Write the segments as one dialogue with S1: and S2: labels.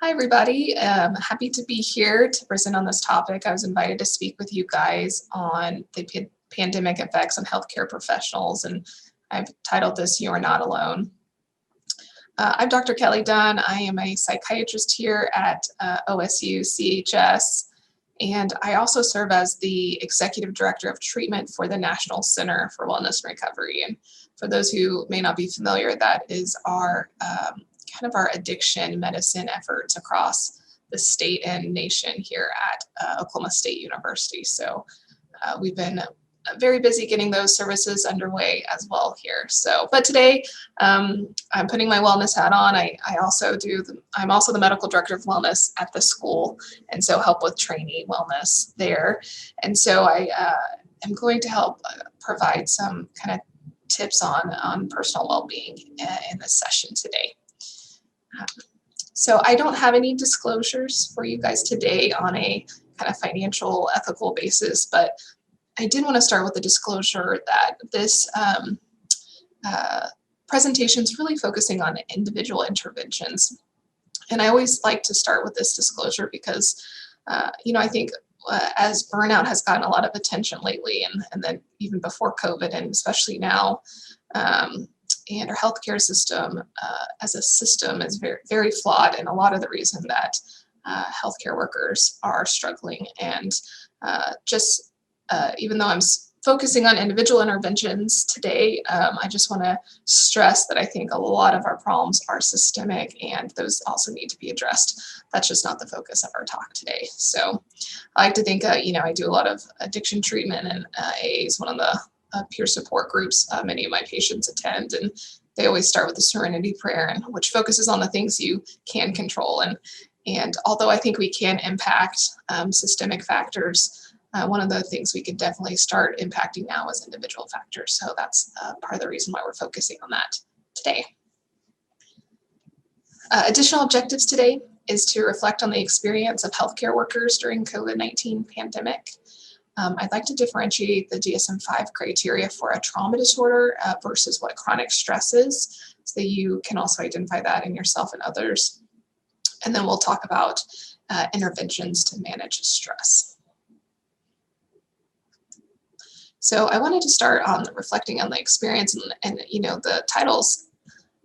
S1: Hi, everybody. Happy to be here to present on this topic. I was invited to speak with you guys on the pandemic effects on healthcare professionals, and I've titled this, "You Are Not Alone." I'm Dr. Kelly Dunn. I am a psychiatrist here at OSU-CHS, and I also serve as the Executive Director of Treatment for the National Center for Wellness and Recovery. And for those who may not be familiar, that is our kind of our addiction medicine efforts across the state and nation here at Oklahoma State University. So we've been very busy getting those services underway as well here. So, but today I'm putting my wellness hat on. I'm also the medical director of wellness at the school, and so help with trainee wellness there. And so I am going to help provide some kind of tips on personal well-being in this session today. So I don't have any disclosures for you guys today on a kind of financial, ethical basis, but I did want to start with the disclosure that this presentation is really focusing on individual interventions. And I always like to start with this disclosure because, I think as burnout has gotten a lot of attention lately, and then even before COVID, and especially now, and our healthcare system as a system is very, very flawed, and a lot of the reason that healthcare workers are struggling. And even though I'm focusing on individual interventions today, I just want to stress that I think a lot of our problems are systemic, and those also need to be addressed. That's just not the focus of our talk today. So I like to think, I do a lot of addiction treatment, and AA is one of the peer support groups many of my patients attend, and they always start with the serenity prayer, and which focuses on the things you can control. And although I think we can impact systemic factors, one of the things we could definitely start impacting now is individual factors. So that's part of the reason why we're focusing on that today. Additional objectives today is to reflect on the experience of healthcare workers during COVID-19 pandemic. I'd like to differentiate the DSM-5 criteria for a trauma disorder versus what chronic stress is, so that you can also identify that in yourself and others. And then we'll talk about interventions to manage stress. So I wanted to start on reflecting on the experience, and the titles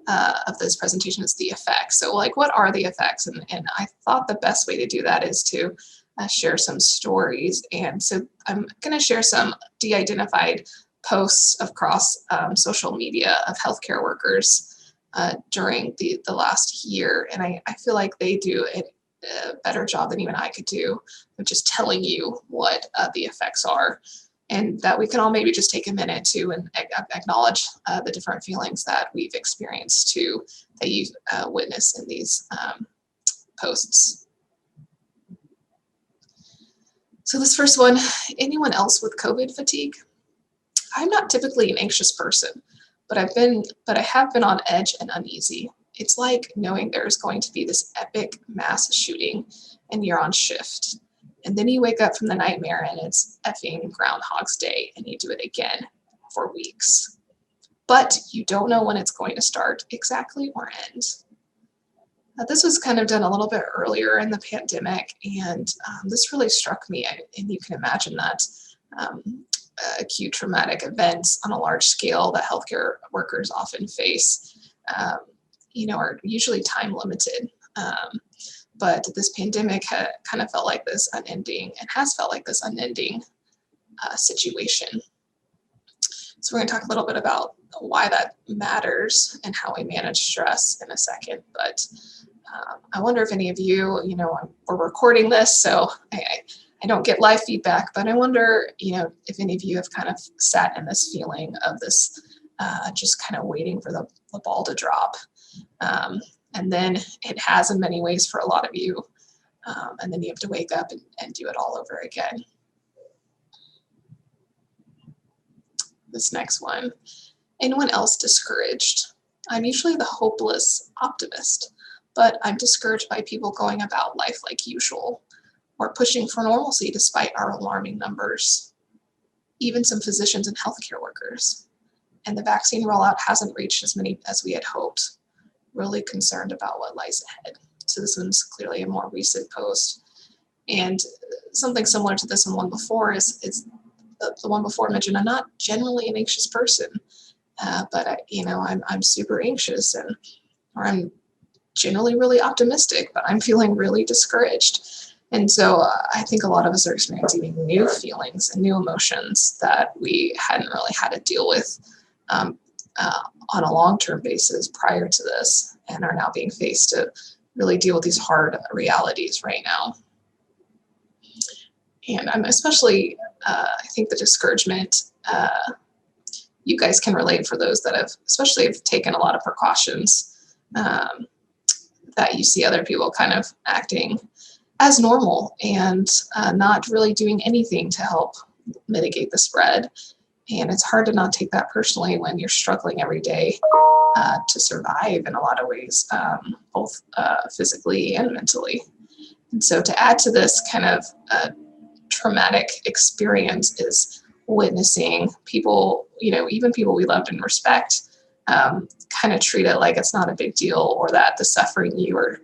S1: of this presentation is the effects. So what are the effects? And I thought the best way to do that is to share some stories. And so I'm going to share some de-identified posts across social media of healthcare workers during the last year. And I feel like they do a better job than even I could do of just telling you what the effects are, and that we can all maybe just take a minute to and acknowledge the different feelings that we've experienced too, that you witness in these posts. So this first one, anyone else with COVID fatigue? I'm not typically an anxious person, but I have been on edge and uneasy. It's like knowing there's going to be this epic mass shooting and you're on shift. And then you wake up from the nightmare and it's effing Groundhog's Day and you do it again for weeks. But you don't know when it's going to start exactly or end. Now, this was kind of done a little bit earlier in the pandemic, and this really struck me. And you can imagine that acute traumatic events on a large scale that healthcare workers often face, are usually time limited. But this pandemic kind of felt like this unending, and has felt like this unending situation. So we're going to talk a little bit about why that matters and how we manage stress in a second. But I wonder if any of you, we're recording this, so I don't get live feedback, but I wonder, if any of you have kind of sat in this feeling of this, just kind of waiting for the ball to drop. And then it has in many ways for a lot of you. And then you have to wake up and do it all over again. This next one, anyone else discouraged? I'm usually the hopeless optimist, but I'm discouraged by people going about life like usual, or pushing for normalcy despite our alarming numbers. Even some physicians and healthcare workers. And the vaccine rollout hasn't reached as many as we had hoped. Really concerned about what lies ahead. So this one's clearly a more recent post. And something similar to this one before is the one before mentioned, I'm not generally an anxious person, but I'm super anxious, or I'm generally really optimistic, but I'm feeling really discouraged. And so I think a lot of us are experiencing new feelings and new emotions that we hadn't really had to deal with on a long-term basis prior to this, and are now being faced to really deal with these hard realities right now. And I'm especially, I think the discouragement, you guys can relate for those that have taken a lot of precautions, that you see other people kind of acting as normal and not really doing anything to help mitigate the spread. And it's hard to not take that personally when you're struggling every day to survive in a lot of ways, both physically and mentally. And so to add to this kind of traumatic experience is witnessing people, even people we loved and respect, kind of treat it like it's not a big deal, or that the suffering you are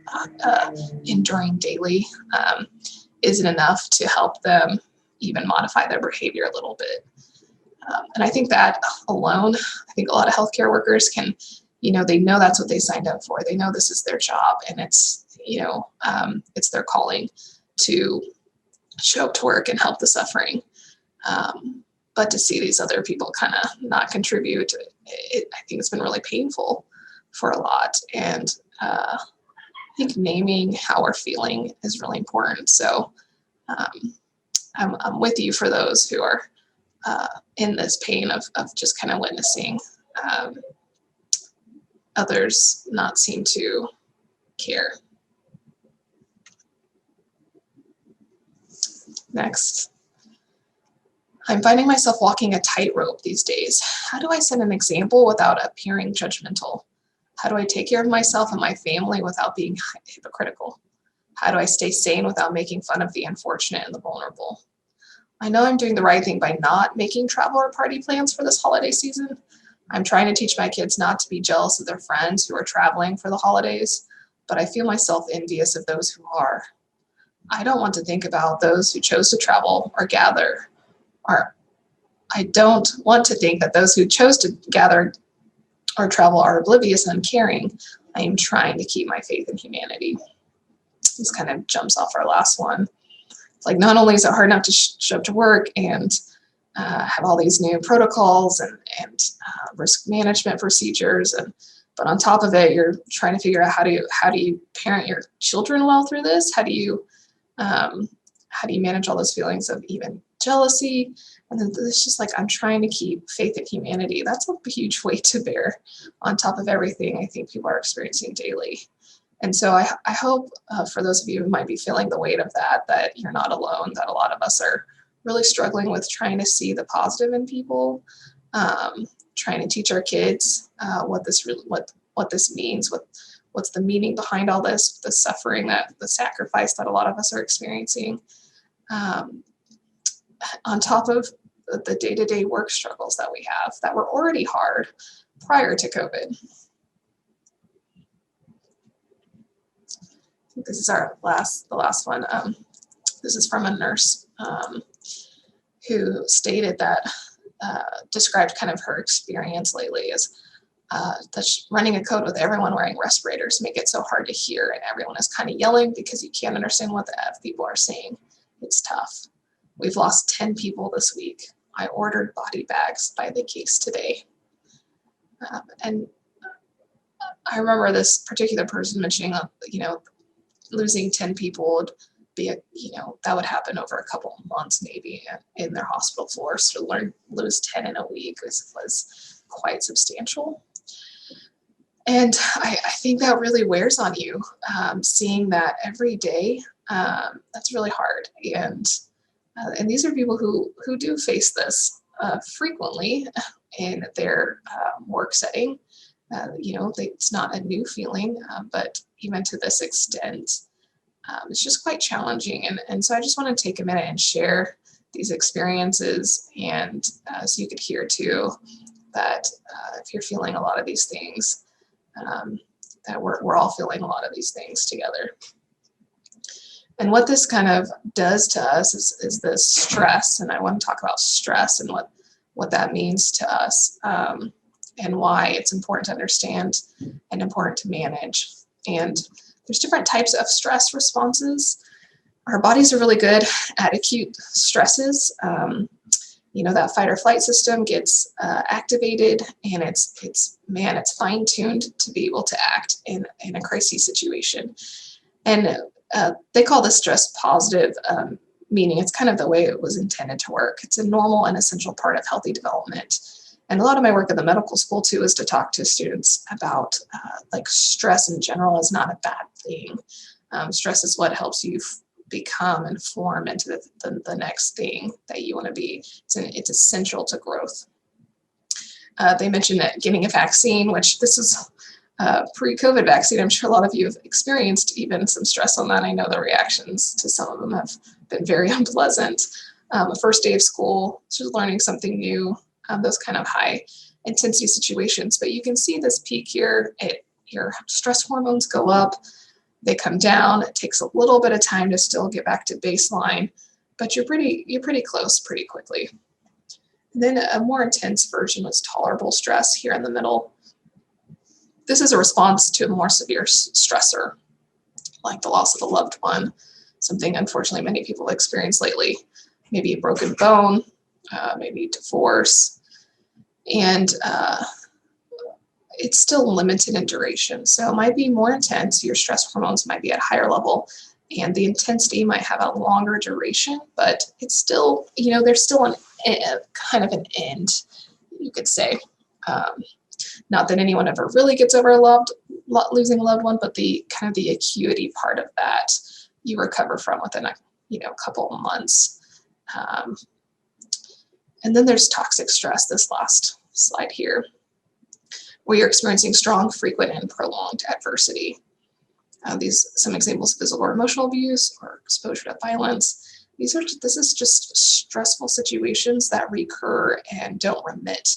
S1: enduring daily isn't enough to help them even modify their behavior a little bit. And I think that alone, I think a lot of healthcare workers can, they know that's what they signed up for. They know this is their job, and it's their calling to show up to work and help the suffering. But to see these other people kind of not contribute, I think it's been really painful for a lot. And I think naming how we're feeling is really important. So I'm with you for those who are in this pain of just kind of witnessing others not seem to care. Next. I'm finding myself walking a tightrope these days. How do I set an example without appearing judgmental? How do I take care of myself and my family without being hypocritical? How do I stay sane without making fun of the unfortunate and the vulnerable? I know I'm doing the right thing by not making travel or party plans for this holiday season. I'm trying to teach my kids not to be jealous of their friends who are traveling for the holidays, but I feel myself envious of those who are. I don't want to think about those who chose to travel or gather, or I don't want to think that those who chose to gather or travel are oblivious and uncaring. I am trying to keep my faith in humanity. This kind of jumps off our last one. It's like, not only is it hard enough to show up to work and have all these new protocols and risk management procedures, but on top of it, you're trying to figure out how do you parent your children well through this? How do you manage all those feelings of even jealousy? And then it's just like, I'm trying to keep faith in humanity. That's a huge weight to bear on top of everything I think people are experiencing daily. And so I hope for those of you who might be feeling the weight of that you're not alone, that a lot of us are really struggling with trying to see the positive in people, trying to teach our kids what this means, what's the meaning behind all this, the suffering, the sacrifice that a lot of us are experiencing, on top of the day-to-day work struggles that we have that were already hard prior to COVID. This is the last one. This is from a nurse who stated that, described kind of her experience lately as running a code with everyone wearing respirators make it so hard to hear, and everyone is kind of yelling because you can't understand what the F people are saying. It's tough. We've lost 10 people this week. I ordered body bags by the case today. And I remember this particular person mentioning, losing 10 people would be that would happen over a couple of months maybe in their hospital floor. So to lose 10 in a week was quite substantial. And I think that really wears on you, seeing that every day. That's really hard. And these are people who do face this frequently in their work setting. It's not a new feeling, but even to this extent, it's just quite challenging. And so I just want to take a minute and share these experiences, and so you could hear too that if you're feeling a lot of these things, that we're all feeling a lot of these things together. And what this kind of does to us is this stress, and I want to talk about stress and what that means to us, and why it's important to understand and important to manage. And there's different types of stress responses. Our bodies are really good at acute stresses. That fight or flight system gets activated, and it's fine-tuned to be able to act in a crisis situation. And they call this stress positive, meaning it's kind of the way it was intended to work. It's a normal and essential part of healthy development. And a lot of my work in the medical school too is to talk to students about stress in general is not a bad thing. Stress is what helps you become and form into the next thing that you want to be. It's essential to growth. They mentioned that getting a vaccine, which this is pre-COVID vaccine. I'm sure a lot of you have experienced even some stress on that. I know the reactions to some of them have been very unpleasant. First day of school, just learning something new, those kind of high intensity situations. But you can see this peak here. Your stress hormones go up, they come down. It takes a little bit of time to still get back to baseline, but you're pretty close pretty quickly. And then a more intense version was tolerable stress here in the middle. This is a response to a more severe stressor, like the loss of a loved one, something unfortunately many people have experienced lately, maybe a broken bone, maybe divorce, and it's still limited in duration. So it might be more intense, your stress hormones might be at a higher level, and the intensity might have a longer duration, but it's still, there's still kind of an end, you could say. Not that anyone ever really gets over losing a loved one, but the kind of the acuity part of that you recover from within a couple of months. And then there's toxic stress, this last slide here, where you're experiencing strong, frequent, and prolonged adversity. Some examples of physical or emotional abuse or exposure to violence. This is just stressful situations that recur and don't remit.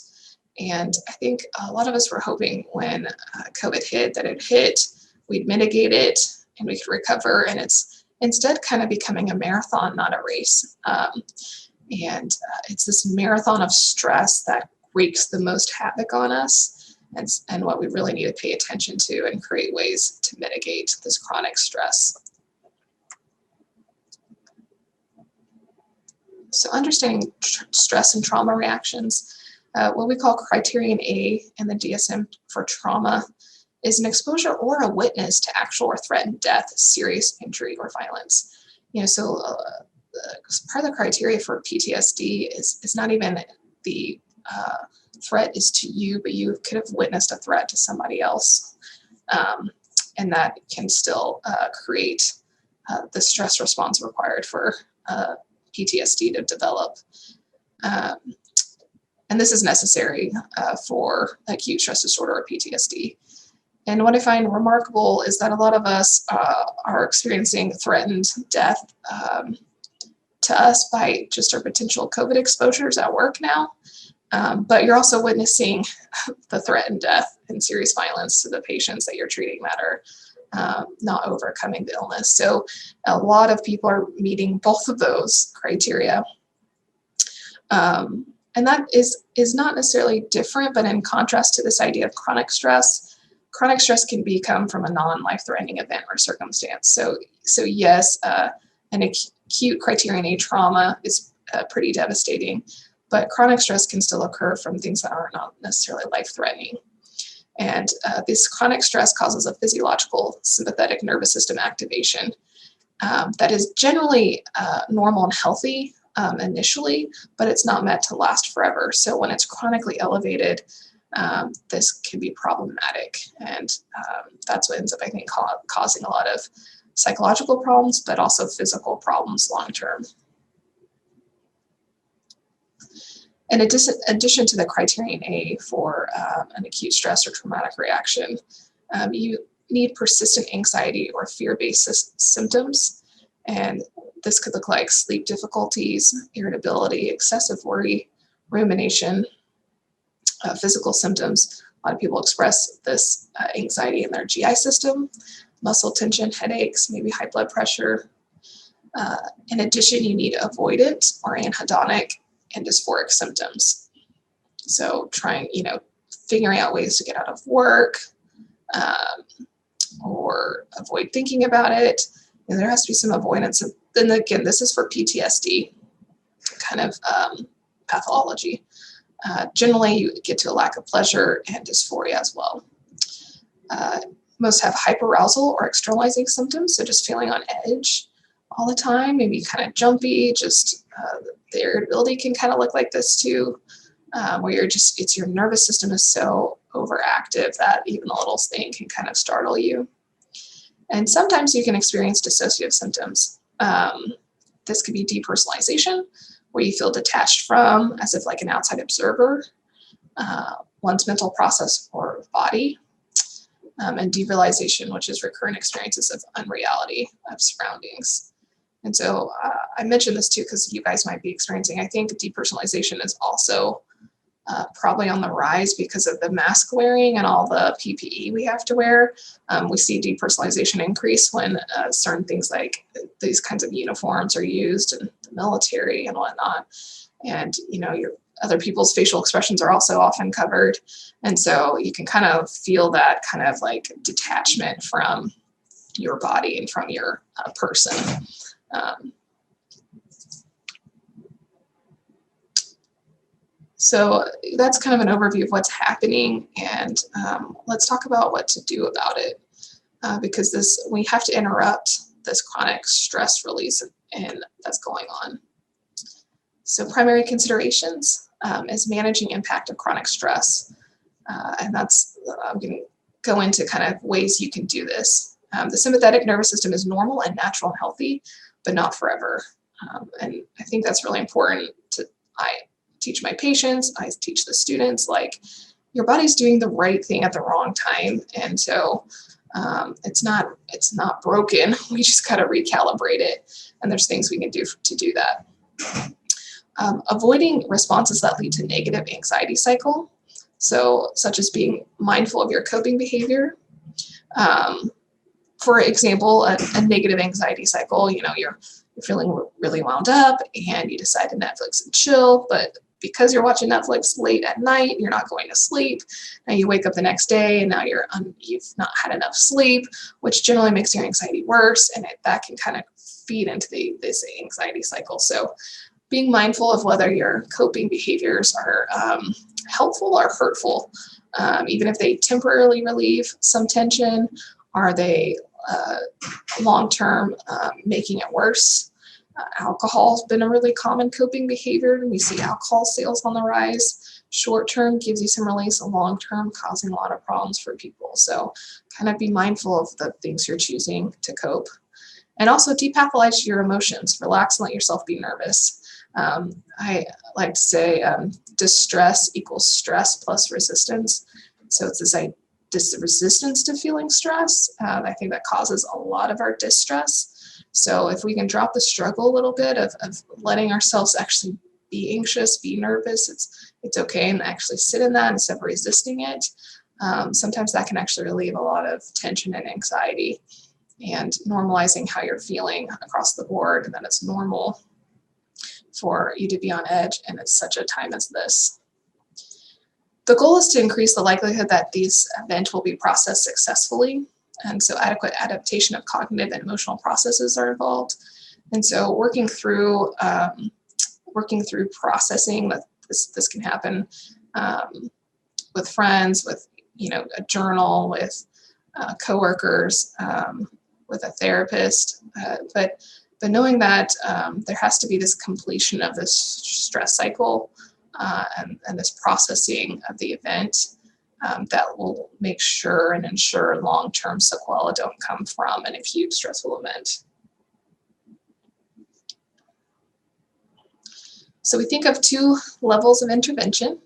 S1: And I think a lot of us were hoping when COVID hit that it hit, we'd mitigate it and we could recover. And it's instead kind of becoming a marathon, not a race. And it's this marathon of stress that wreaks the most havoc on us, and what we really need to pay attention to and create ways to mitigate this chronic stress. So understanding stress and trauma reactions, what we call criterion A in the DSM for trauma is an exposure or a witness to actual or threatened death, serious injury, or violence. Part of the criteria for PTSD is not even the threat is to you, but you could have witnessed a threat to somebody else. And that can still create the stress response required for PTSD to develop. And this is necessary for acute stress disorder or PTSD. And what I find remarkable is that a lot of us are experiencing threatened death to us by just our potential COVID exposures at work now. But you're also witnessing the threatened death and serious violence to the patients that you're treating that are not overcoming the illness. So a lot of people are meeting both of those criteria. And that is not necessarily different, but in contrast to this idea of chronic stress can become from a non-life-threatening event or circumstance. So yes, an acute criterion A trauma is pretty devastating, but chronic stress can still occur from things that are not necessarily life-threatening. And this chronic stress causes a physiological sympathetic nervous system activation that is generally normal and healthy initially, but it's not meant to last forever. So when it's chronically elevated, this can be problematic. And that's what ends up, I think, causing a lot of psychological problems, but also physical problems long-term. In addition to the criterion A for an acute stress or traumatic reaction, you need persistent anxiety or fear-based symptoms. And this could look like sleep difficulties, irritability, excessive worry, rumination, physical symptoms A lot of people express this anxiety in their GI system, muscle tension, headaches, maybe high blood pressure. In addition, you need avoidant or anhedonic and dysphoric symptoms. So figuring out ways to get out of work or avoid thinking about it. And there has to be some avoidance. And then again, this is for PTSD kind of pathology. Generally, you get to a lack of pleasure and dysphoria as well. Most have hyperarousal or externalizing symptoms, so just feeling on edge all the time, maybe kind of jumpy, just the irritability can kind of look like this too, where your nervous system is so overactive that even a little thing can kind of startle you. And sometimes you can experience dissociative symptoms. This could be depersonalization, where you feel detached from, as if like an outside observer, one's mental process or body, and derealization, which is recurrent experiences of unreality of surroundings. And so I mentioned this too because you guys might be experiencing, I think depersonalization is also probably on the rise because of the mask wearing and all the PPE we have to wear. We see depersonalization increase when certain things like these kinds of uniforms are used in the military and whatnot. And your other people's facial expressions are also often covered. And so you can kind of feel that kind of like detachment from your body and from your person. So that's kind of an overview of what's happening, and let's talk about what to do about it, because we have to interrupt this chronic stress release and that's going on. So primary considerations is managing impact of chronic stress, and that's I'm going to go into kind of ways you can do this. The sympathetic nervous system is normal and natural and healthy, but not forever, and I think that's really important. I teach my patients, I teach the students, like, your body's doing the right thing at the wrong time, and so it's not broken. We just got to recalibrate it, and there's things we can do to do that. Avoiding responses that lead to negative anxiety cycle, so such as being mindful of your coping behavior. For example, a negative anxiety cycle, you're feeling really wound up and you decide to Netflix and chill, but because you're watching Netflix late at night, you're not going to sleep. Now you wake up the next day and now you've not had enough sleep, which generally makes your anxiety worse, and that can kind of feed into this anxiety cycle. So being mindful of whether your coping behaviors are helpful or hurtful, even if they temporarily relieve some tension, are they long-term making it worse? Alcohol has been a really common coping behavior, and we see alcohol sales on the rise. Short-term gives you some release, long-term causing a lot of problems for people. So kind of be mindful of the things you're choosing to cope. And also depathologize your emotions. Relax and let yourself be nervous. I like to say distress equals stress plus resistance. So it's this resistance to feeling stress. I think that causes a lot of our distress. So if we can drop the struggle a little bit of letting ourselves actually be anxious, be nervous, it's okay, and actually sit in that instead of resisting it, sometimes that can actually relieve a lot of tension and anxiety, and normalizing how you're feeling across the board, and that it's normal for you to be on edge, and it's such a time as this. The goal is to increase the likelihood that these events will be processed successfully. And so adequate adaptation of cognitive and emotional processes are involved. And so working through processing, that this can happen with friends, with a journal, with coworkers, with a therapist, but knowing that there has to be this completion of this stress cycle and this processing of the event. That will make sure and ensure long-term sequelae don't come from an acute stressful event. So we think of two levels of intervention.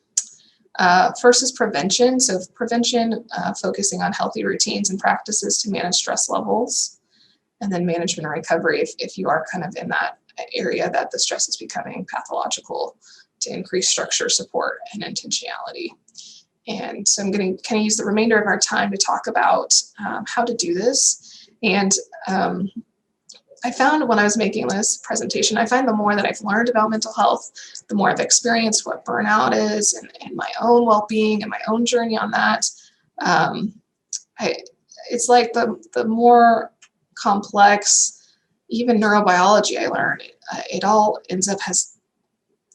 S1: First is prevention. So prevention, focusing on healthy routines and practices to manage stress levels, and then management and recovery if you are kind of in that area that the stress is becoming pathological, to increase structure, support, and intentionality. And so I'm going to kind of use the remainder of our time to talk about how to do this. And I found when I was making this presentation, I find the more that I've learned about mental health, the more I've experienced what burnout is and my own well-being and my own journey on that. It's like the more complex, even neurobiology I learned, it all ends up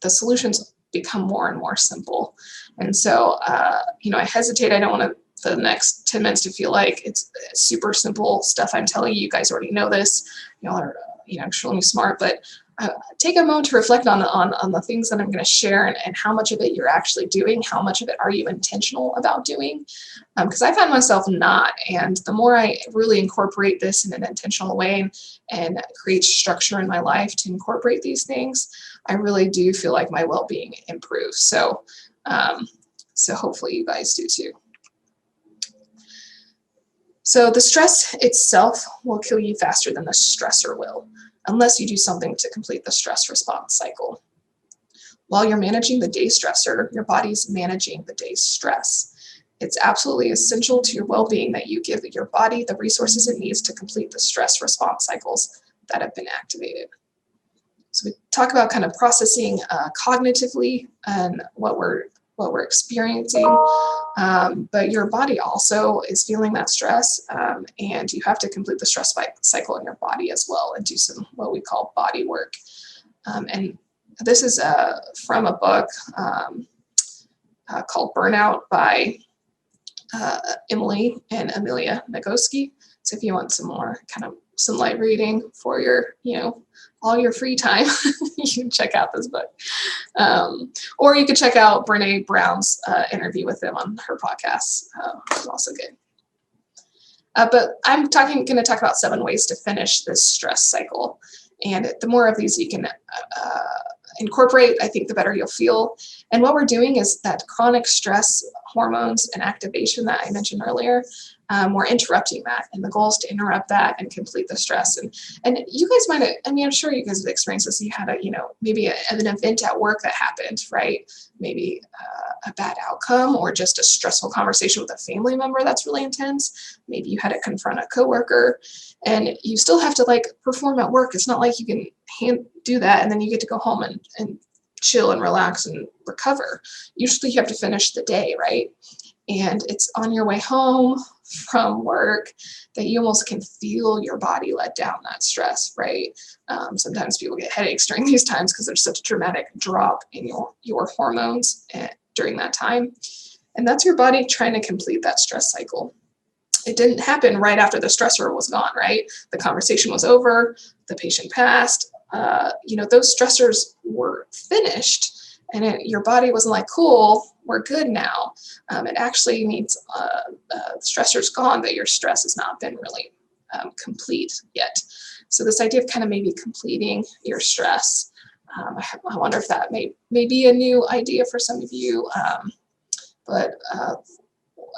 S1: the solutions become more and more simple. And so, I hesitate. I don't want the next 10 minutes to feel like it's super simple stuff I'm telling you. You guys already know this. Y'all are, extremely smart, but take a moment to reflect on the things that I'm going to share and how much of it you're actually doing. How much of it are you intentional about doing? Because I find myself not. And the more I really incorporate this in an intentional way and create structure in my life to incorporate these things, I really do feel like my well-being improves. So hopefully you guys do too. So the stress itself will kill you faster than the stressor will, unless you do something to complete the stress response cycle. While you're managing the day stressor, your body's managing the day's stress. It's absolutely essential to your well-being that you give your body the resources it needs to complete the stress response cycles that have been activated. So we talk about kind of processing cognitively and what we're experiencing, but your body also is feeling that stress, and you have to complete the stress cycle in your body as well and do some what we call body work. And this is from a book called Burnout by Emily and Amelia Nagoski. So if you want some light reading for your, all your free time, you can check out this book. Or you could check out Brene Brown's interview with them on her podcast. It's also good. But I'm going to talk about 7 ways to finish this stress cycle. And the more of these you can incorporate, I think the better you'll feel. And what we're doing is that chronic stress hormones and activation that I mentioned earlier, we're interrupting that. And the goal is to interrupt that and complete the stress. And you guys might, I'm sure you guys have experienced this. You had maybe an event at work that happened, right? Maybe a bad outcome or just a stressful conversation with a family member that's really intense. Maybe you had to confront a coworker and you still have to perform at work. It's not like you can do that and then you get to go home and chill and relax and recover. Usually you have to finish the day, right? And it's on your way home from work that you almost can feel your body let down that stress, right? Sometimes people get headaches during these times because there's such a dramatic drop in your hormones during that time. And that's your body trying to complete that stress cycle. It didn't happen right after the stressor was gone, right? The conversation was over, the patient passed, those stressors were finished. And your body wasn't like, cool, we're good now. It actually needs the stressor's gone, but your stress has not been really complete yet. So this idea of kind of maybe completing your stress, I wonder if that may be a new idea for some of you, but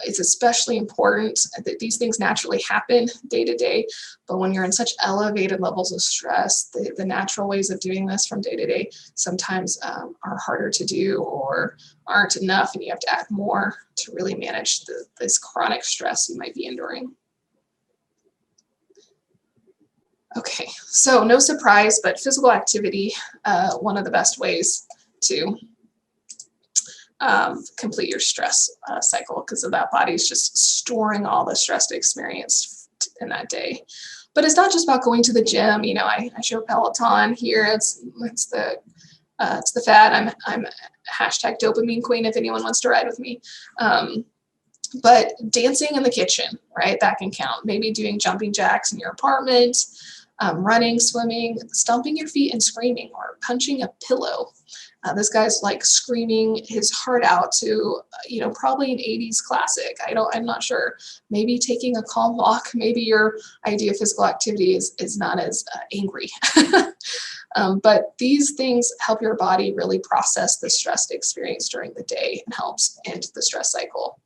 S1: it's especially important that these things naturally happen day to day. But when you're in such elevated levels of stress, the natural ways of doing this from day to day sometimes are harder to do or aren't enough, and you have to add more to really manage this chronic stress you might be enduring. Okay, so no surprise, but physical activity, one of the best ways to complete your stress cycle, because of that body's just storing all the stress experienced in that day. But it's not just about going to the gym. I show Peloton here. It's the fad. I'm hashtag dopamine queen if anyone wants to ride with me. But dancing in the kitchen, right? That can count. Maybe doing jumping jacks in your apartment, running, swimming, stomping your feet and screaming, or punching a pillow. This guy's screaming his heart out to, probably an 80s classic. I'm not sure. Maybe taking a calm walk. Maybe your idea of physical activity is not as angry. But these things help your body really process the stress experience during the day and helps end the stress cycle.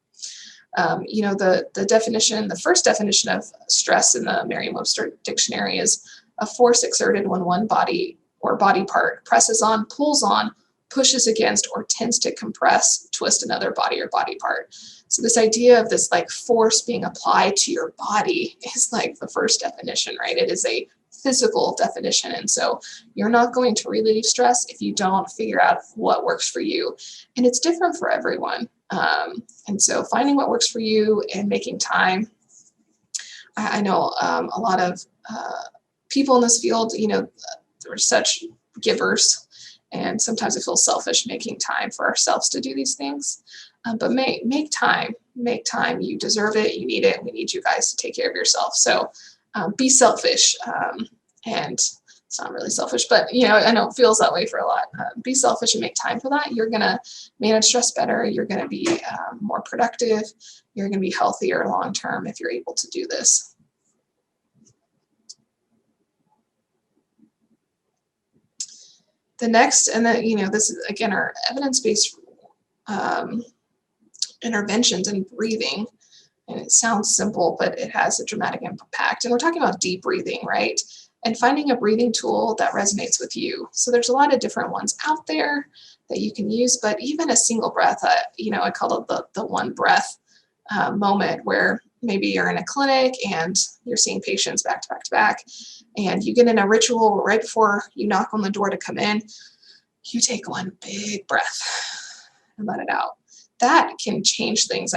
S1: The first definition of stress in the Merriam-Webster dictionary is a force exerted when one body or body part presses on, pulls on, pushes against or tends to compress, twist another body or body part. So this idea of this like force being applied to your body is like the first definition, right? It is a physical definition. And so you're not going to relieve stress if you don't figure out what works for you. And it's different for everyone. And so finding what works for you and making time. I know a lot of people in this field, you know, they're such givers, and sometimes it feels selfish making time for ourselves to do these things. But make time. You deserve it. You need it. We need you guys to take care of yourself. So be selfish. And it's not really selfish, but you know, I know it feels that way for a lot. Be selfish and make time for that. You're gonna manage stress better. You're gonna be more productive. You're gonna be healthier long term if you're able to do this. The next, and then, you know, this is again our evidence-based interventions in breathing. And it sounds simple, but it has a dramatic impact. And we're talking about deep breathing, right? And finding a breathing tool that resonates with you. So there's a lot of different ones out there that you can use, but even a single breath, you know, I call it the one breath moment, where maybe you're in a clinic and you're seeing patients back to back to back, and you get in a ritual right before you knock on the door to come in. You take one big breath and let it out. That can change things.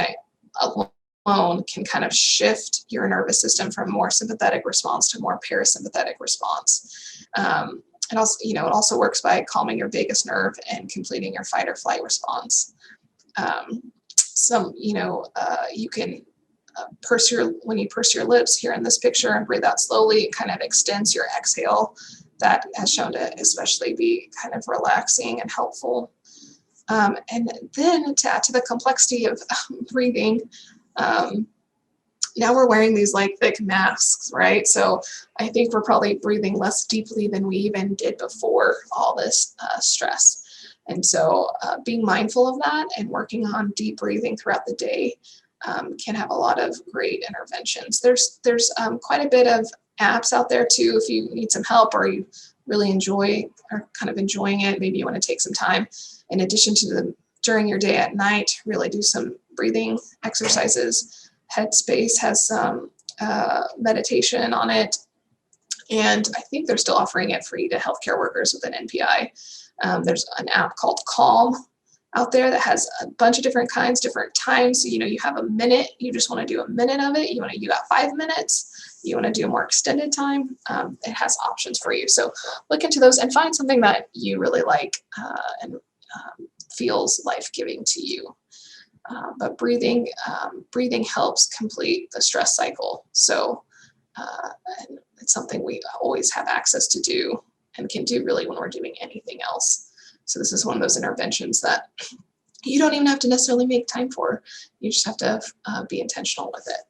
S1: Alone can kind of shift your nervous system from more sympathetic response to more parasympathetic response. It also, you know, it also works by calming your vagus nerve and completing your fight or flight response. You know, you can when you purse your lips here in this picture and breathe out slowly, it kind of extends your exhale. That has shown to especially be kind of relaxing and helpful. And then to add to the complexity of breathing, now we're wearing these like thick masks, right? So I think we're probably breathing less deeply than we even did before all this stress. And so being mindful of that and working on deep breathing throughout the day can have a lot of great interventions. There's quite a bit of apps out there too, if you need some help or you really enjoying it. Maybe you want to take some time in addition to during your day at night, really do some breathing exercises. Headspace has some meditation on it. And I think they're still offering it free to healthcare workers with an NPI. There's an app called Calm out there that has a bunch of different kinds, different times. So, you know, you have a minute, you just want to do a minute of it. You got 5 minutes, you want to do a more extended time. It has options for you. So look into those and find something that you really like and feels life-giving to you. But breathing helps complete the stress cycle. So and it's something we always have access to do and can do really when we're doing anything else. So this is one of those interventions that you don't even have to necessarily make time for. You just have to be intentional with it.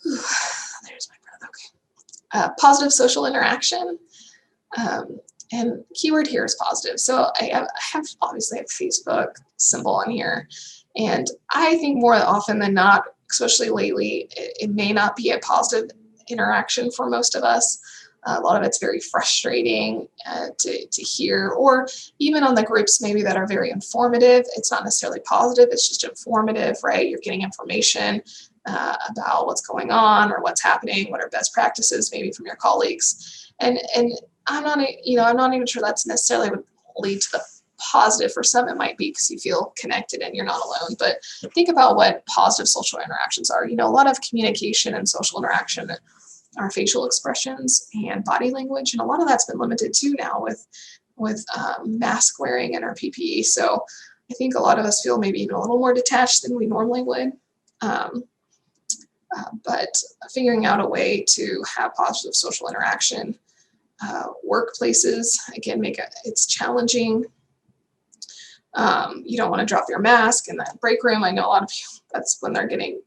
S1: Whew, there's my breath. Okay. Positive social interaction. And keyword here is positive. So I have obviously a Facebook symbol on here. And I think more often than not, especially lately, it may not be a positive interaction for most of us. A lot of it's very frustrating to hear, or even on the groups maybe that are very informative. It's not necessarily positive, it's just informative, right? You're getting information about what's going on or what's happening, what are best practices maybe from your colleagues. And I'm not even sure that's necessarily would lead to the positive. For some it might be because you feel connected and you're not alone. But think about what positive social interactions are. You know, a lot of communication and social interaction are facial expressions and body language, and a lot of that's been limited too now with mask wearing and our PPE. So I think a lot of us feel maybe even a little more detached than we normally would. But figuring out a way to have positive social interaction. Workplaces, again, it's challenging. You don't want to drop your mask in that break room. I know a lot of people, that's when they're getting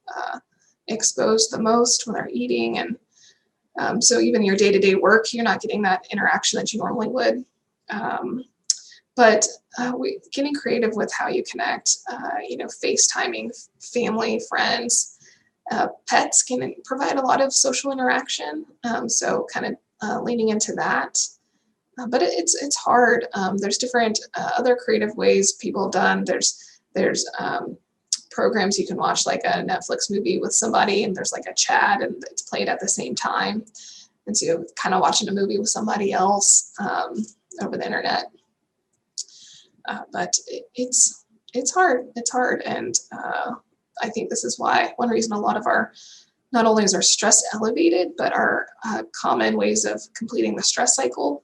S1: exposed the most, when they're eating. And so even your day-to-day work, you're not getting that interaction that you normally would. But getting creative with how you connect, FaceTiming family, friends, pets can provide a lot of social interaction. So kind of leaning into that. But it's hard. There's different other creative ways people have done. There's programs you can watch, like a Netflix movie with somebody, and there's like a chat, and it's played at the same time. And so you're kind of watching a movie with somebody else over the internet. But it's hard. It's hard, and I think this is why one reason a lot of our, not only is our stress elevated, but our common ways of completing the stress cycle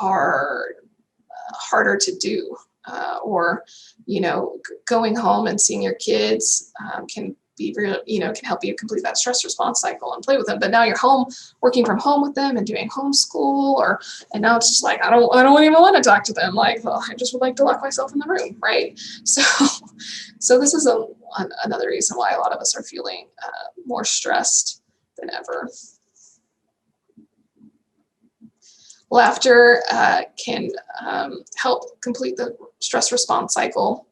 S1: are harder to do. Or, going home and seeing your kids can be real, can help you complete that stress response cycle and play with them. But now you're home, working from home with them and doing homeschool, and now it's just like, I don't even want to talk to them. Like, well, I just would like to lock myself in the room, right? So this is another reason why a lot of us are feeling more stressed than ever. Laughter can help complete the stress response cycle.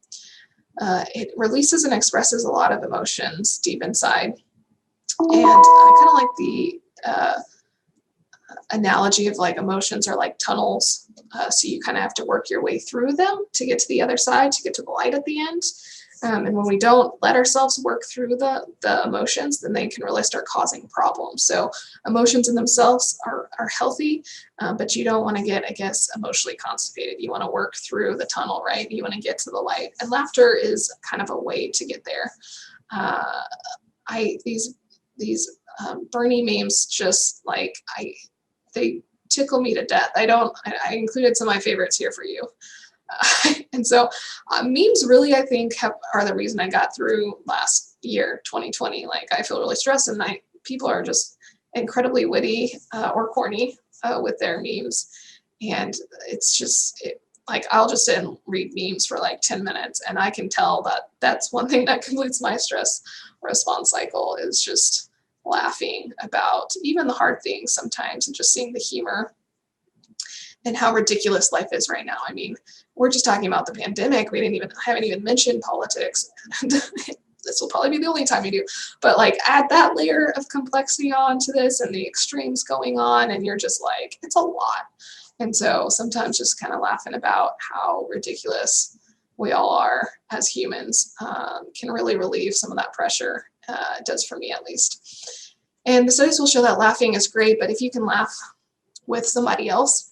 S1: It releases and expresses a lot of emotions deep inside. And I kind of like the analogy of like emotions are like tunnels. So you kind of have to work your way through them to get to the other side, to get to the light at the end. And when we don't let ourselves work through the emotions, then they can really start causing problems. So emotions in themselves are healthy, but you don't want to get, I guess, emotionally constipated. You want to work through the tunnel, right? You want to get to the light. And laughter is kind of a way to get there. These Bernie memes, just like, they tickle me to death. I included some of my favorites here for you. And so memes really, I think, are the reason I got through last year, 2020. Like, I feel really stressed, and people are just incredibly witty or corny with their memes. And it's just, like, I'll just sit and read memes for like 10 minutes, and I can tell that that's one thing that completes my stress response cycle, is just laughing about even the hard things sometimes, and just seeing the humor and how ridiculous life is right now. I mean, we're just talking about the pandemic. I haven't even mentioned politics. This will probably be the only time we do. But like, add that layer of complexity onto this, and the extremes going on, and you're just like, it's a lot. And so sometimes just kind of laughing about how ridiculous we all are as humans can really relieve some of that pressure. It does for me, at least. And the studies will show that laughing is great, but if you can laugh with somebody else,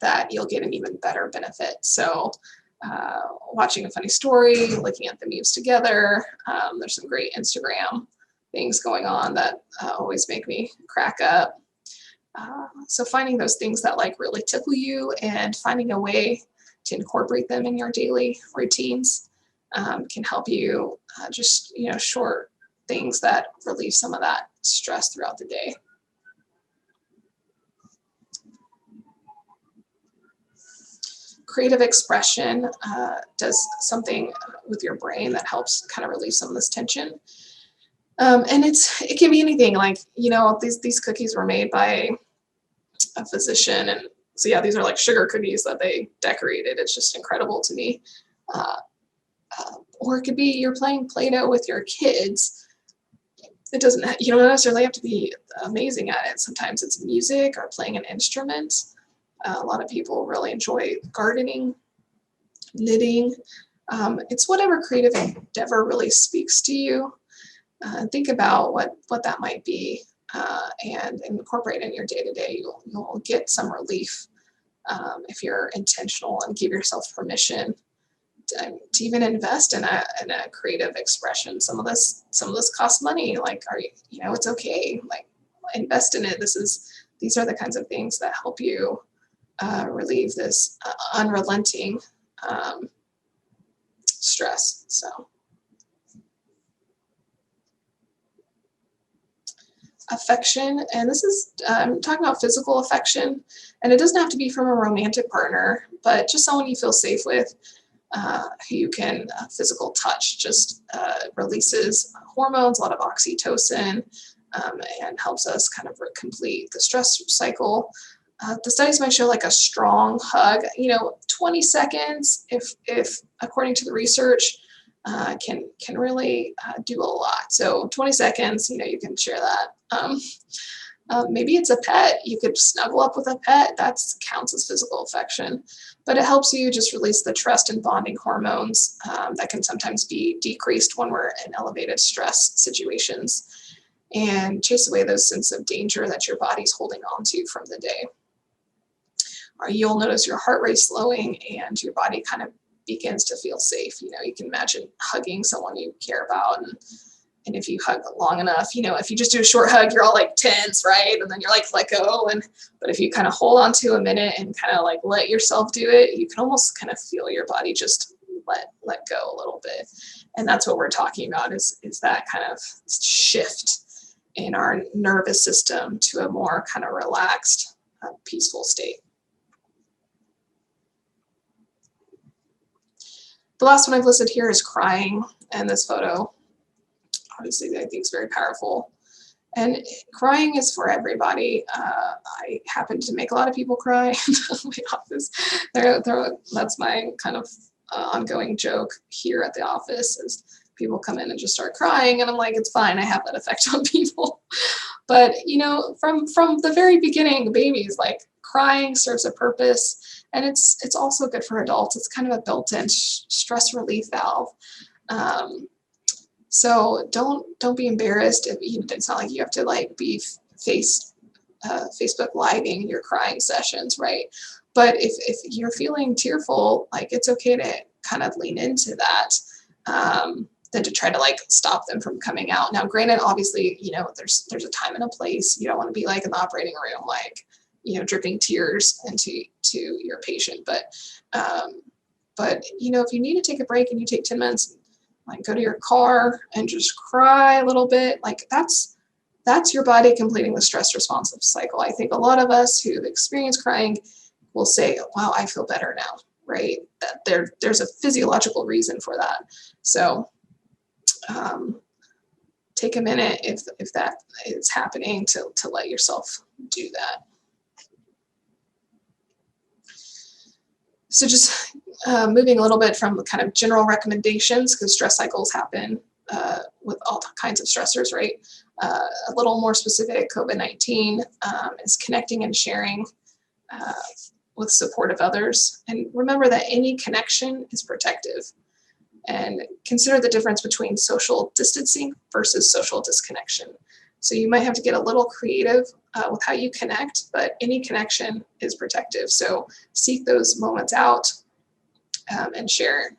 S1: that you'll get an even better benefit. So watching a funny story, looking at the memes together. There's some great Instagram things going on that always make me crack up. So finding those things that like really tickle you, and finding a way to incorporate them in your daily routines can help you just, short things that relieve some of that stress throughout the day. Creative expression does something with your brain that helps kind of release some of this tension. And it can be anything, like, these cookies were made by a physician. And so, yeah, these are like sugar cookies that they decorated. It's just incredible to me. Or it could be you're playing Play-Doh with your kids. You don't necessarily have to be amazing at it. Sometimes it's music or playing an instrument. A lot of people really enjoy gardening, knitting. It's whatever creative endeavor really speaks to you. Think about what that might be, and incorporate it in your day-to-day. You'll get some relief if you're intentional and give yourself permission to even invest in a creative expression. Some of this costs money. Like, it's okay. Like, invest in it. These are the kinds of things that help you relieve this unrelenting stress. So, affection, and this is I'm talking about physical affection, and it doesn't have to be from a romantic partner, but just someone you feel safe with, who you can physical touch. Just releases hormones, a lot of oxytocin, and helps us kind of complete the stress cycle. The studies might show like a strong hug, 20 seconds, if according to the research, can really do a lot. So 20 seconds, you can share that. Maybe it's a pet. You could snuggle up with a pet. That counts as physical affection. But it helps you just release the trust and bonding hormones that can sometimes be decreased when we're in elevated stress situations, and chase away those sense of danger that your body's holding on to from the day. Or you'll notice your heart rate slowing and your body kind of begins to feel safe. You can imagine hugging someone you care about, and if you hug long enough, if you just do a short hug, you're all like tense, right? And then you're like, let go. But if you kind of hold on to a minute and kind of like let yourself do it, you can almost kind of feel your body just let go a little bit. And that's what we're talking about is that kind of shift in our nervous system to a more kind of relaxed, peaceful state. The last one I've listed here is crying, and this photo, obviously, I think is very powerful. And crying is for everybody. I happen to make a lot of people cry in my office. That's my kind of ongoing joke here at the office is people come in and just start crying, and I'm like, it's fine. I have that effect on people. But from the very beginning, babies, like crying serves a purpose. And it's also good for adults. It's kind of a built-in stress relief valve. So don't be embarrassed. It's not like you have to like be Facebook living your crying sessions, right? But if you're feeling tearful, like it's okay to kind of lean into that, than to try to like stop them from coming out. Now, granted, obviously, there's a time and a place. You don't want to be like in the operating room, like dripping tears into your patient. But if you need to take a break and you take 10 minutes, like go to your car and just cry a little bit, like that's your body completing the stress responsive cycle. I think a lot of us who've experienced crying will say, wow, I feel better now, right? That there's a physiological reason for that. So take a minute if that is happening to let yourself do that. So just moving a little bit from the kind of general recommendations, because stress cycles happen with all kinds of stressors, right? A little more specific, COVID-19 is connecting and sharing with support of others. And remember that any connection is protective. And consider the difference between social distancing versus social disconnection. So you might have to get a little creative with how you connect, but any connection is protective. So seek those moments out and share.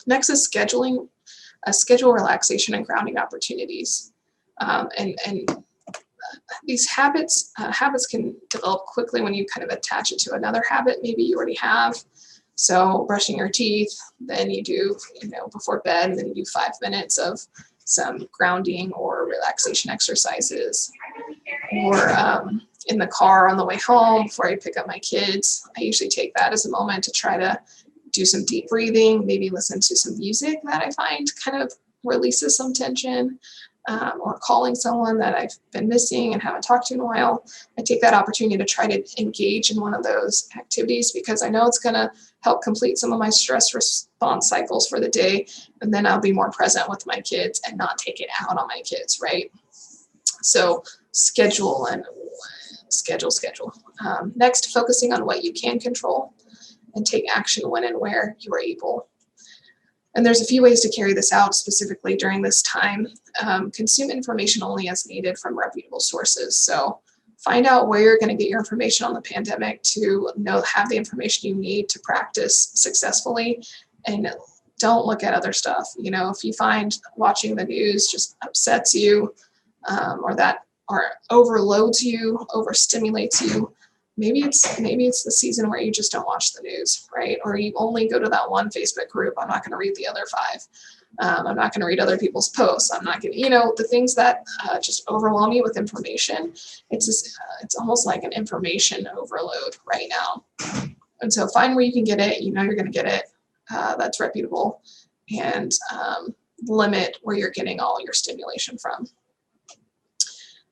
S1: Next is scheduling. Schedule relaxation and grounding opportunities. And these habits can develop quickly when you kind of attach it to another habit maybe you already have. So brushing your teeth, then you do, before bed, and then you do 5 minutes of some grounding or relaxation exercises. Or in the car on the way home before I pick up my kids, I usually take that as a moment to try to do some deep breathing, maybe listen to some music that I find kind of releases some tension, or calling someone that I've been missing and haven't talked to in a while. I take that opportunity to try to engage in one of those activities because I know it's going to help complete some of my stress response cycles for the day, and then I'll be more present with my kids and not take it out on my kids, right? So schedule. Next, focusing on what you can control and take action when and where you are able. And there's a few ways to carry this out specifically during this time. Consume information only as needed from reputable sources. So find out where you're going to get your information on the pandemic to have the information you need to practice successfully, and don't look at other stuff. If you find watching the news just upsets you, or overloads you, overstimulates you, maybe it's the season where you just don't watch the news, right? Or you only go to that one Facebook group. I'm not going to read the other 5. I'm not going to read other people's posts. I'm not going to, the things that just overwhelm you with information. It's almost like an information overload right now. And so find where you can get it. You're going to get it. That's reputable, and limit where you're getting all your stimulation from.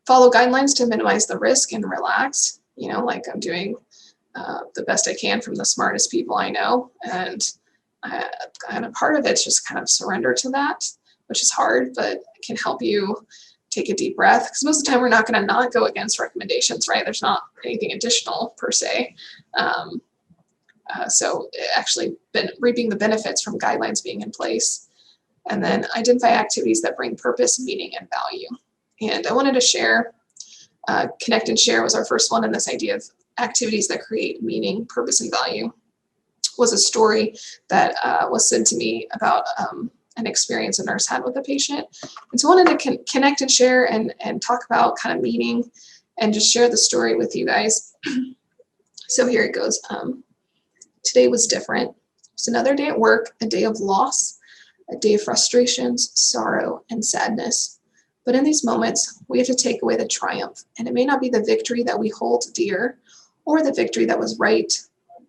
S1: Follow guidelines to minimize the risk and relax. Like I'm doing the best I can from the smartest people I know, and And a part of it's just kind of surrender to that, which is hard, but it can help you take a deep breath, because most of the time we're not going to not go against recommendations, right? There's not anything additional per se. So actually reaping the benefits from guidelines being in place. And then identify activities that bring purpose, meaning, and value. And I wanted to share, Connect and Share was our first one, and this idea of activities that create meaning, purpose, and value was a story that was sent to me about an experience a nurse had with a patient. And so I wanted to connect and share and talk about kind of meaning and just share the story with you guys. So here it goes. Today was different. It's another day at work, a day of loss, a day of frustrations, sorrow, and sadness. But in these moments, we have to take away the triumph. And it may not be the victory that we hold dear or the victory that was right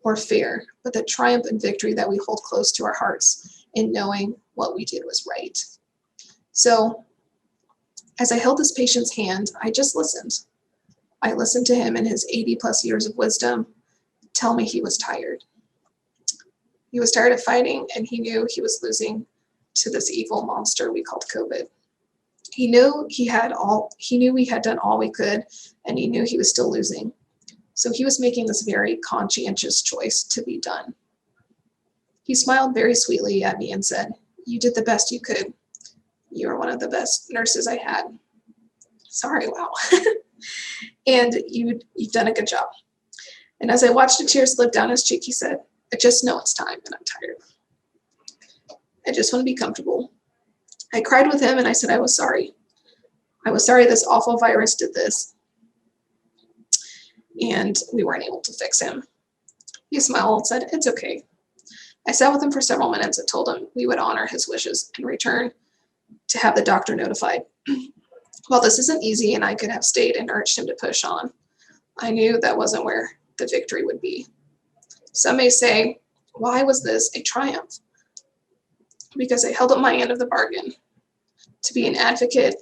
S1: or fair, but the triumph and victory that we hold close to our hearts in knowing what we did was right. So as I held this patient's hand, I just listened. I listened to him and his 80 plus years of wisdom tell me he was tired. He was tired of fighting, and he knew he was losing to this evil monster we called COVID. He knew we had done all we could, and he knew he was still losing. So he was making this very conscientious choice to be done. He smiled very sweetly at me and said, "You did the best you could. You are one of the best nurses I had. Sorry, wow." And you've done a good job. And as I watched a tear slip down his cheek, he said, "I just know it's time, and I'm tired. I just want to be comfortable." I cried with him, and I said I was sorry. I was sorry this awful virus did this, and we weren't able to fix him. He smiled and said, "It's okay." I sat with him for several minutes and told him we would honor his wishes in return to have the doctor notified. While this isn't easy and I could have stayed and urged him to push on, I knew that wasn't where the victory would be. Some may say, why was this a triumph? Because I held up my end of the bargain to be an advocate,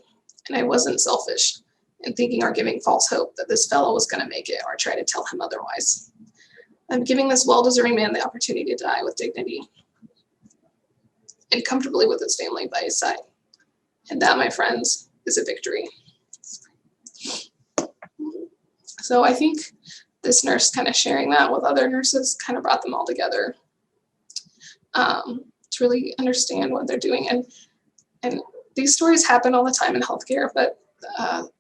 S1: and I wasn't selfish in thinking or giving false hope that this fellow was going to make it or try to tell him otherwise. I'm giving this well-deserving man the opportunity to die with dignity and comfortably with his family by his side. And that, my friends, is a victory. So I think this nurse kind of sharing that with other nurses kind of brought them all together to really understand what they're doing. And these stories happen all the time in healthcare, but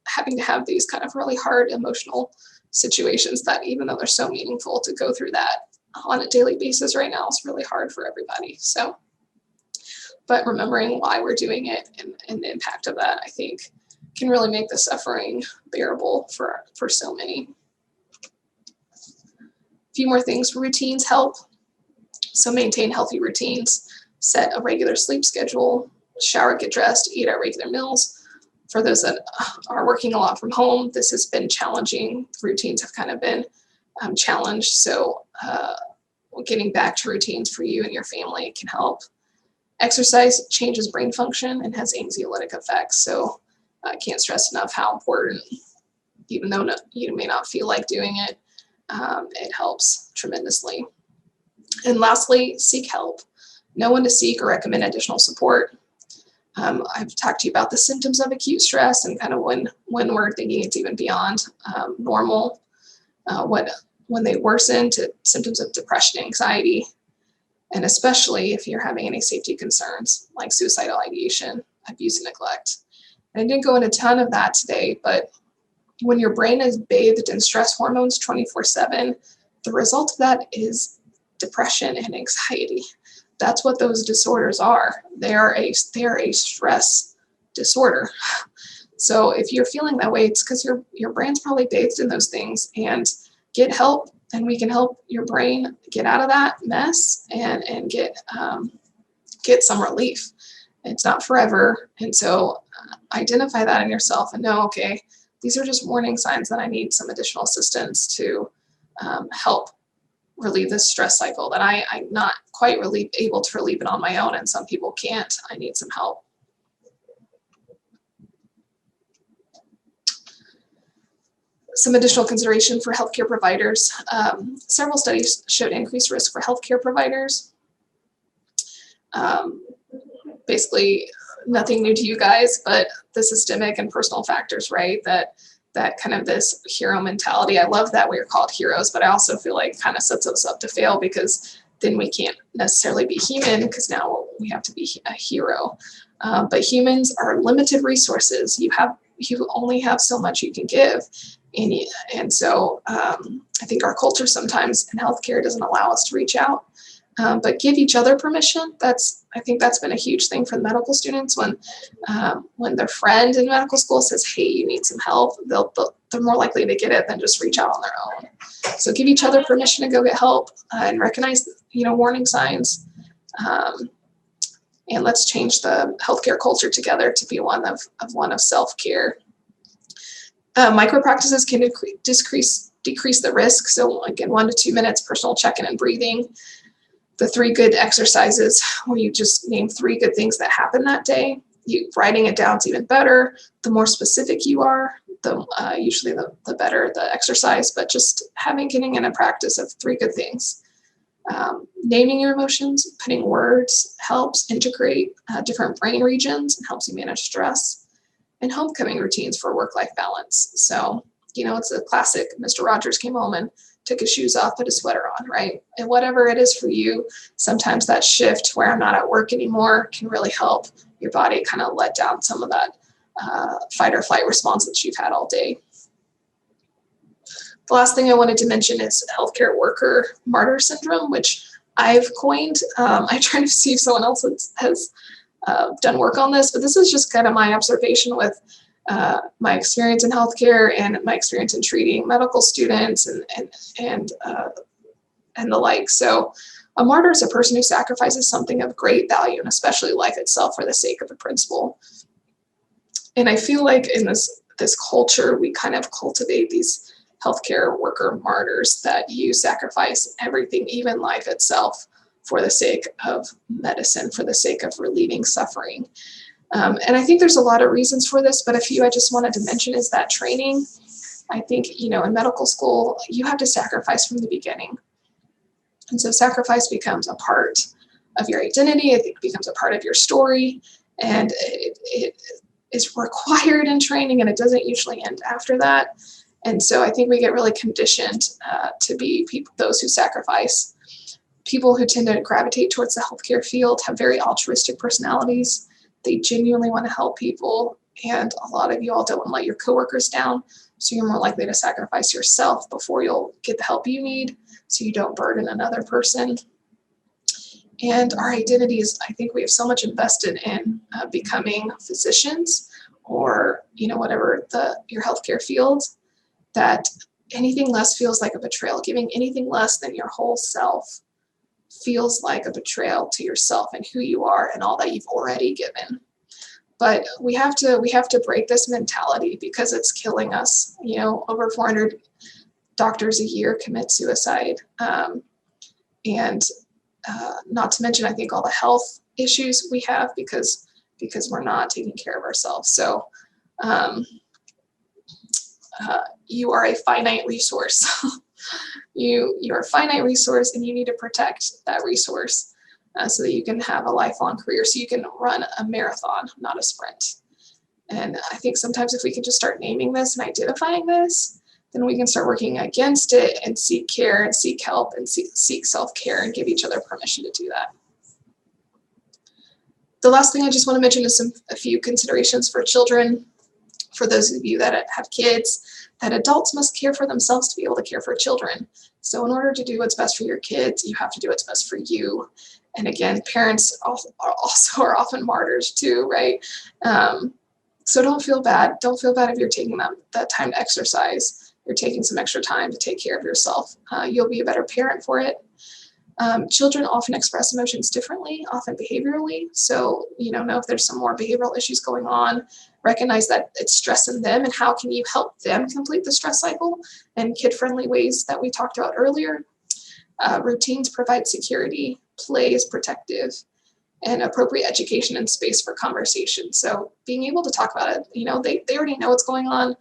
S1: having to have these kind of really hard emotional situations that, even though they're so meaningful, to go through that on a daily basis right now is really hard for everybody. So, but remembering why we're doing it and the impact of that, I think, can really make the suffering bearable for so many. A few more things. Routines help. So maintain healthy routines. Set a regular sleep schedule. Shower, get dressed, eat our regular meals. For those that are working a lot from home, this has been challenging. Routines have kind of been challenged. So getting back to routines for you and your family can help. Exercise changes brain function and has anxiolytic effects. So I can't stress enough how important, even though you may not feel like doing it, it helps tremendously. And lastly, seek help. Know when to seek or recommend additional support. I've talked to you about the symptoms of acute stress and kind of when we're thinking it's even beyond normal, when they worsen to symptoms of depression, anxiety, and especially if you're having any safety concerns like suicidal ideation, abuse, and neglect. And I didn't go into a ton of that today, but when your brain is bathed in stress hormones 24/7, the result of that is depression and anxiety. That's what those disorders are. They are a stress disorder. So if you're feeling that way, it's because your brain's probably bathed in those things. And get help, and we can help your brain get out of that mess and get some relief. It's not forever. And so identify that in yourself and know, okay, these are just warning signs that I need some additional assistance to help relieve this stress cycle that I'm not quite able to relieve it on my own, and some people can't. I need some help. Some additional consideration for healthcare providers. Several studies showed increased risk for healthcare providers basically nothing new to you guys, but the systemic and personal factors, right? That kind of this hero mentality. I love that we're called heroes, but I also feel like kind of sets us up to fail, because then we can't necessarily be human, because now we have to be a hero. But humans are limited resources. You only have so much you can give. And so I think our culture sometimes in healthcare doesn't allow us to reach out, but give each other permission. I think that's been a huge thing for the medical students. When their friend in medical school says, hey, you need some help, they're more likely to get it than just reach out on their own. So give each other permission to go get help, and recognize, warning signs. And let's change the healthcare culture together to be one of self-care. Micro practices can decrease the risk. So again, 1 to 2 minutes, personal check-in and breathing. The 3 good exercises, where you just name 3 good things that happened that day. Writing it down is even better. The more specific you are, usually the better the exercise. But just getting in a practice of 3 good things. Naming your emotions, putting words helps integrate different brain regions and helps you manage stress. And homecoming routines for work-life balance. So, it's a classic, Mr. Rogers came home and took his shoes off, put a sweater on, right? And whatever it is for you, sometimes that shift where I'm not at work anymore can really help your body kind of let down some of that fight or flight response that you've had all day. The last thing I wanted to mention is healthcare worker martyr syndrome, which I've coined. I try to see if someone else has done work on this, but this is just kind of my observation with my experience in healthcare and my experience in treating medical students and the like. So a martyr is a person who sacrifices something of great value, and especially life itself, for the sake of a principle. And I feel like in this culture, we kind of cultivate these healthcare worker martyrs that you sacrifice everything, even life itself, for the sake of medicine, for the sake of relieving suffering. And I think there's a lot of reasons for this, but a few I just wanted to mention is that training. I think, in medical school, you have to sacrifice from the beginning. And so sacrifice becomes a part of your identity. I think it becomes a part of your story, and it is required in training, and it doesn't usually end after that. And so I think we get really conditioned to be those who sacrifice. People who tend to gravitate towards the healthcare field have very altruistic personalities. They genuinely want to help people, and a lot of you all don't want to let your coworkers down, so you're more likely to sacrifice yourself before you'll get the help you need, so you don't burden another person. And our identities, I think we have so much invested in becoming physicians, or whatever your healthcare field, that anything less feels like a betrayal. Giving anything less than your whole self feels like a betrayal to yourself and who you are and all that you've already given. But we have to break this mentality, because it's killing us. Over 400 doctors a year commit suicide, and not to mention, I think, all the health issues we have because we're not taking care of ourselves. So you are a finite resource. You're a finite resource, and you need to protect that resource so that you can have a lifelong career, so you can run a marathon, not a sprint. And I think sometimes if we can just start naming this and identifying this, then we can start working against it and seek care and seek help and seek self-care and give each other permission to do that. The last thing I just want to mention is a few considerations for children. For those of you that have kids, that adults must care for themselves to be able to care for children. So in order to do what's best for your kids, you have to do what's best for you. And again, parents are often martyrs too, right? So don't feel bad. Don't feel bad if you're taking that time to exercise. You're taking some extra time to take care of yourself. You'll be a better parent for it. Children often express emotions differently, often behaviorally. So, know if there's some more behavioral issues going on, recognize that it's stressing them, and how can you help them complete the stress cycle in kid-friendly ways that we talked about earlier. Routines provide security, play is protective, and appropriate education and space for conversation. So being able to talk about it, they already know what's going on.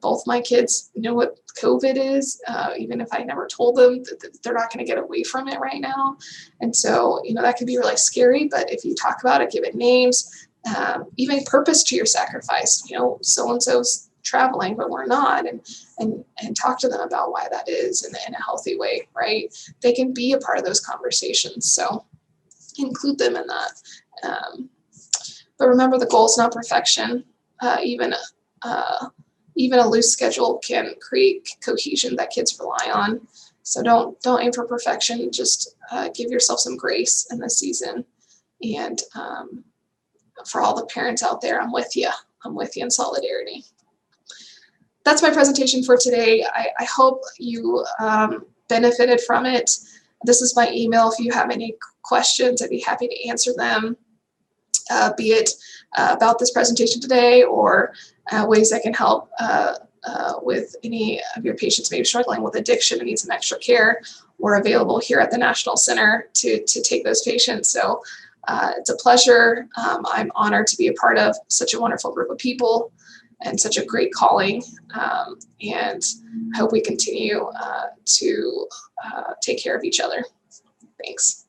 S1: both my kids know what COVID is, even if I never told them, they're not going to get away from it right now. And so, that can be really scary, but if you talk about it, give it names, even purpose to your sacrifice, so-and-so's traveling, but we're not, and talk to them about why that is in a healthy way, right? They can be a part of those conversations. So include them in that. But remember, the goal is not perfection. Even a loose schedule can create cohesion that kids rely on. So don't aim for perfection. Just give yourself some grace in this season. And for all the parents out there, I'm with you. I'm with you in solidarity. That's my presentation for today. I hope you benefited from it. This is my email. If you have any questions, I'd be happy to answer them, be it about this presentation today or ways I can help with any of your patients maybe struggling with addiction and need some extra care. We're available here at the National Center to take those patients. So it's a pleasure. I'm honored to be a part of such a wonderful group of people and such a great calling. And I hope we continue to take care of each other. Thanks.